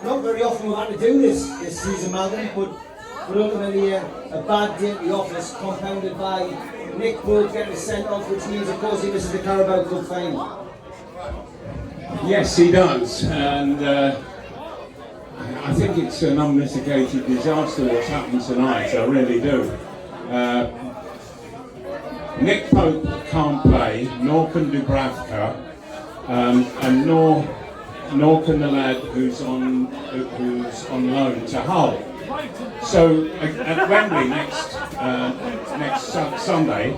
not very often we've had to do this season, Malcolm, but ultimately a bad day at the office, compounded by Nick Pope getting sent off, which means, of course, he misses the Carabao Cup final. Yes, he does, and I think it's an unmitigated disaster what's happened tonight, I really do. Nick Pope can't play, nor can Dubravka, and nor can the lad who's on loan to Hull. So at Wembley next Sunday,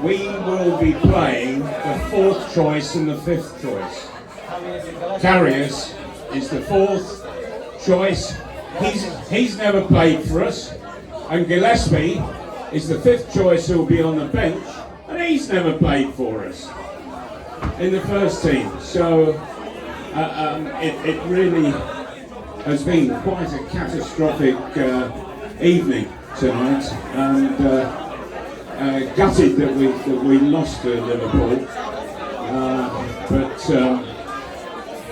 we will be playing the fourth choice and the fifth choice. Karius is the fourth choice. He's never played for us, and Gillespie is the fifth choice who will be on the bench, and he's never played for us in the first team. So it really has been quite a catastrophic evening tonight, and gutted that we lost to Liverpool. But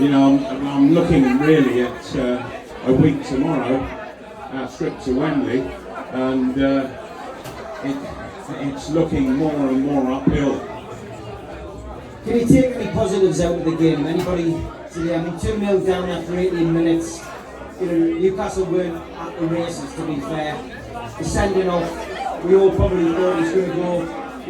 you know, I'm looking really at a week tomorrow, our trip to Wembley, and it's looking more and more uphill. Can you take any positives out of the game? Anybody today? I mean, 2-0 down after 18 minutes. You know, Newcastle weren't at the races, to be fair. The sending off, we all probably thought it was going to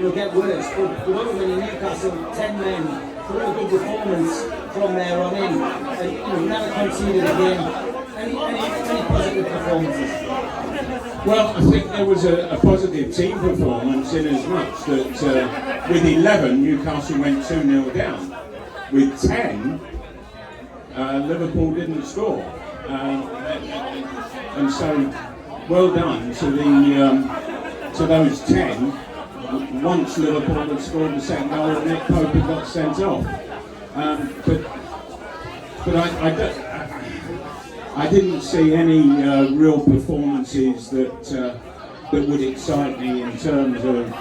go, get worse. But ultimately, Newcastle, 10 men, put a good performance from there on in. And, never conceded again. Any positive performances? Well, I think there was a positive team performance in as much that with 11, Newcastle went 2-0 down. With 10, Liverpool didn't score. And so, well done to those 10. Once Liverpool had scored the second goal, Nick Pope had got sent off. But I didn't see any real performances that would excite me in terms of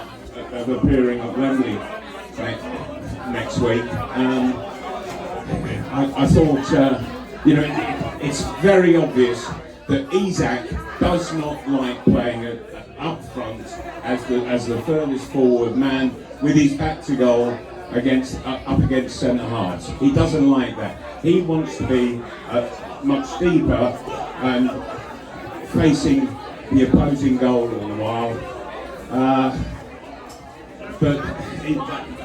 appearing at Wembley next week. I thought, it's very obvious that Isak does not like playing up front as the furthest forward man with his back to goal up against centre halves. He doesn't like that. He wants to be much deeper and facing the opposing goal all the while. But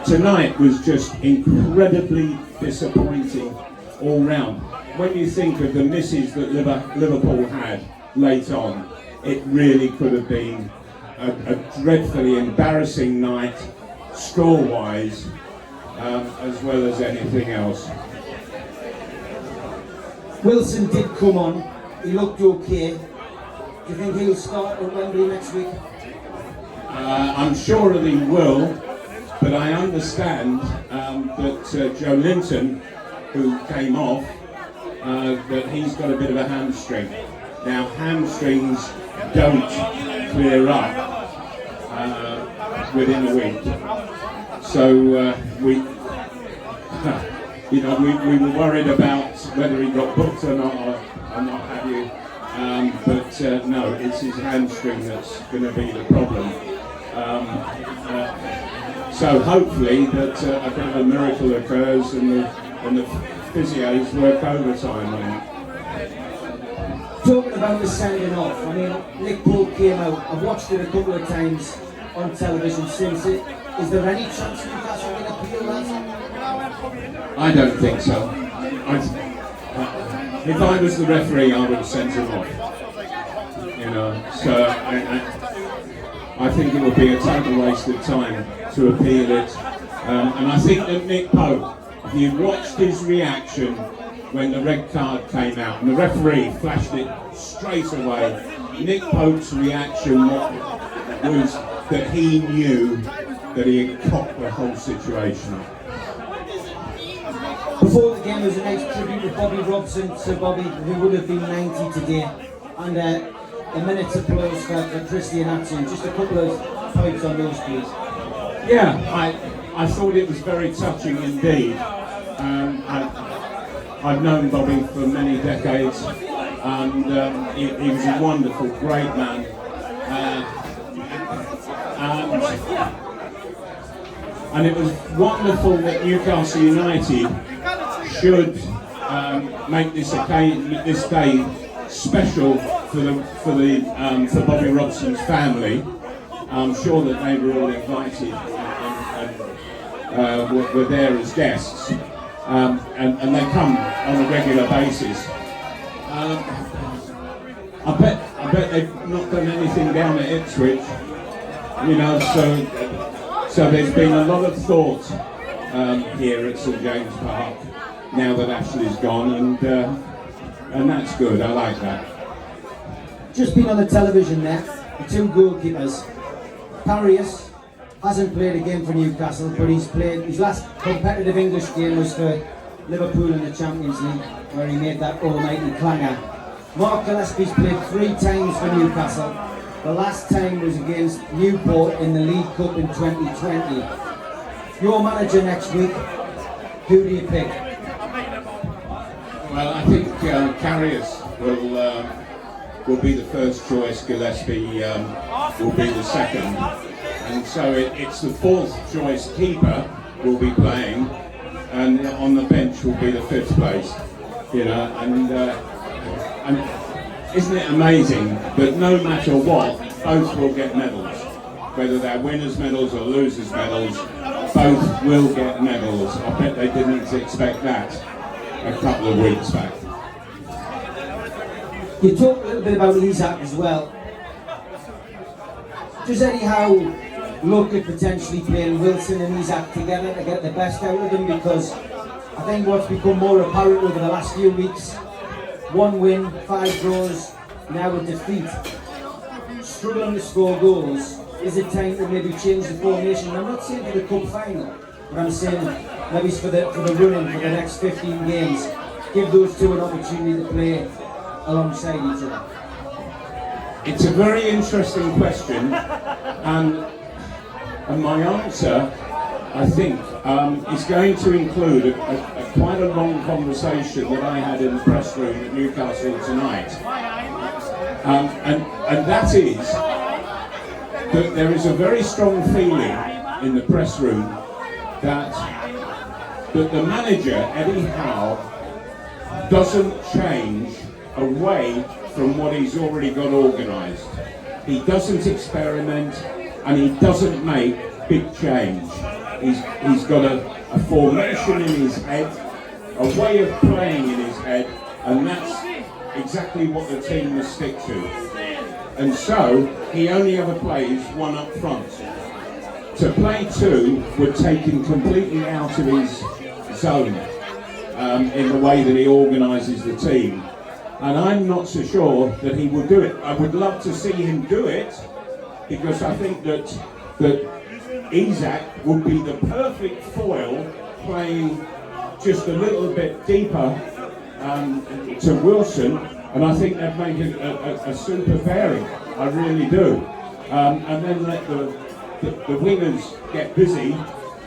tonight was just incredibly disappointing all round. When you think of the misses that Liverpool had late on, it really could have been a dreadfully embarrassing night, score-wise, as well as anything else. Wilson did come on, he looked okay. Do you think he'll start at Wembley next week? I'm sure that he will, but I understand that Joe Linton, who came off, that he's got a bit of a hamstring. Now, hamstrings don't clear up within a week. So we were worried about whether he got booked or not have you. But no, it's his hamstring that's going to be the problem. So hopefully that a bit of a miracle occurs and the physios work overtime on him. Talking about the sending off, I mean, Nick Pope came out. I've watched it a couple of times on television since it. Is there any chance Newcastle can appeal that? I don't think so. If I was the referee, I would have sent him off. So I think it would be a total waste of time to appeal it. And I think that Nick Pope, if you watched his reaction when the red card came out, and the referee flashed it straight away, Nick Pope's reaction was that he knew that he had cocked the whole situation. Before the game, there was a nice tribute to Bobby Robson, Sir Bobby, who would have been 90 today, and a minute's applause for Christian Atsu. Just a couple of points on those, please. Yeah, I thought it was very touching indeed. I I've known Bobby for many decades, and he was a wonderful, great man. And it was wonderful that Newcastle United should make this day special for Bobby Robson's family. I'm sure that they were all invited and were there as guests, and they come on a regular basis. I bet they've not done anything down at Ipswich, you know. So there's been a lot of thought here at St James Park now that Ashley's gone, and that's good. I like that. Just been on the television there, the two goalkeepers. Parius hasn't played a game for Newcastle, but he's played his last competitive English game was for Liverpool in the Champions League, where he made that almighty clanger. Mark Gillespie's played 3 times for Newcastle. The last time was against Newport in the League Cup in 2020. Your manager next week, who do you pick? Well, I think Karius will be the first choice, Gillespie will be the second, and so it's the 4th choice keeper will be playing, and on the bench will be the 5th place, you know, and isn't it amazing that no matter what, both will get medals, whether they're winners' medals or losers' medals, both will get medals. I bet they didn't expect that a couple of weeks back. You talked a little bit about Isaac as well. Does anyhow look at potentially playing Wilson and Isaac together to get the best out of them? Because I think what's become more apparent over the last few weeks, 1 win, 5 draws, now a defeat, struggling to score goals. Is it time to maybe change the formation? I'm not saying for the cup final, but I'm saying maybe for the running for the next 15 games, give those two an opportunity to play alongside each other. It's a very interesting question, and my answer, I think, is going to include quite a long conversation that I had in the press room at Newcastle tonight, and that is that there is a very strong feeling in the press room that the manager, Eddie Howe, doesn't change away from what he's already got organised. He doesn't experiment, and he doesn't make big change. He's got a formation in his head, a way of playing in his head, and that's exactly what the team must stick to. And so he only ever plays 1 up front. To play 2 would take him completely out of his zone in the way that he organises the team. And I'm not so sure that he will do it. I would love to see him do it, because I think that Isaac would be the perfect foil, playing just a little bit deeper to Wilson, and I think they'd make a super pairing. I really do. And then let the wingers get busy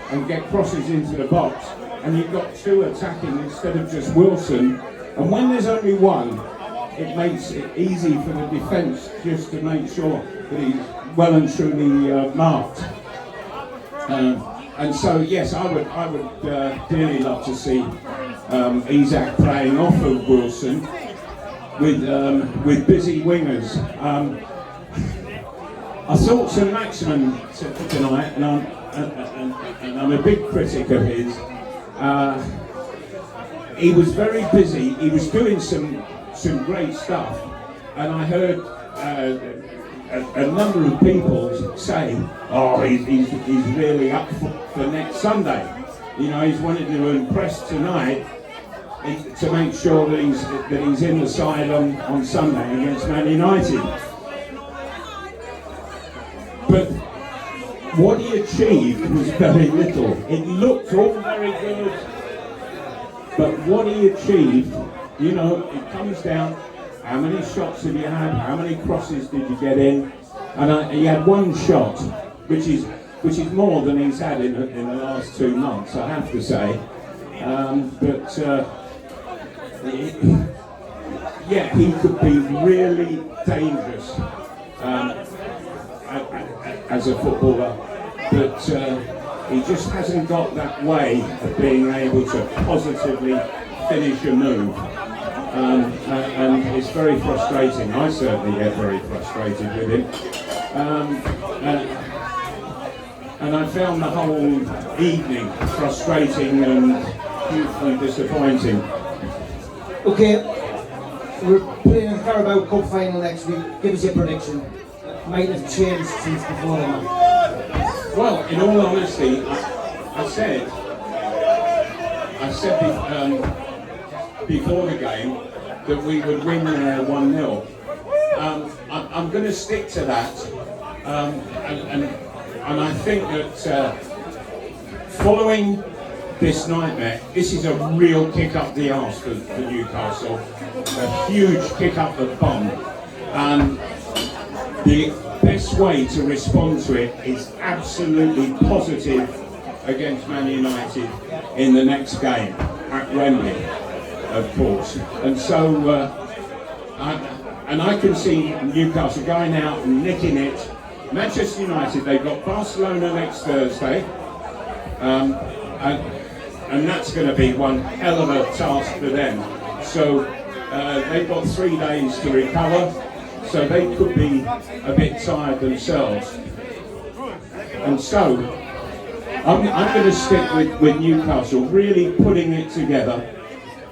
and get crosses into the box, and you've got 2 attacking instead of just Wilson. And when there's only 1, it makes it easy for the defence just to make sure that he's well and truly marked. And so, yes, I would dearly love to see Isaac playing off of Wilson with busy wingers. I thought St Maximin tonight, and I'm a big critic of his. He was very busy. He was doing some great stuff, and I heard a number of people say, "Oh, he's really up for next Sunday." You know, he's wanted to impress tonight to make sure that he's in the side on Sunday against Man United. But what he achieved was very little. It looked all very good, but what he achieved, you know, it comes down, how many shots have you had, how many crosses did you get in? And he had 1 shot, which is more than he's had in the last 2 months, I have to say. yeah, he could be really dangerous as a footballer, but he just hasn't got that way of being able to positively finish a move. And it's very frustrating. I certainly get very frustrated with him. And I found the whole evening frustrating and hugely disappointing. Okay, we're playing the Carabao Cup final next week. Give us your prediction. It might have changed since before then. Well, in all honesty, I said before the game that we would win 1-0. I'm going to stick to that, and I think that following this nightmare, this is a real kick up the arse for Newcastle, a huge kick up the bum, and the best way to respond to it is absolutely positive against Man United in the next game at Wembley, of course. And so I can see Newcastle going out and nicking it. Manchester United, they've got Barcelona next Thursday, and that's going to be one hell of a task for them. So they've got 3 days to recover, so they could be a bit tired themselves. And so I'm going to stick with Newcastle, really putting it together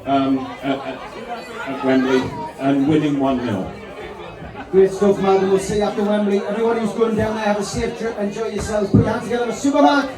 at Wembley and winning 1-0. Great stuff, man. We'll see you after Wembley. Everyone who's going down there, have a safe trip. Enjoy yourselves. Put your hands together for Supermac.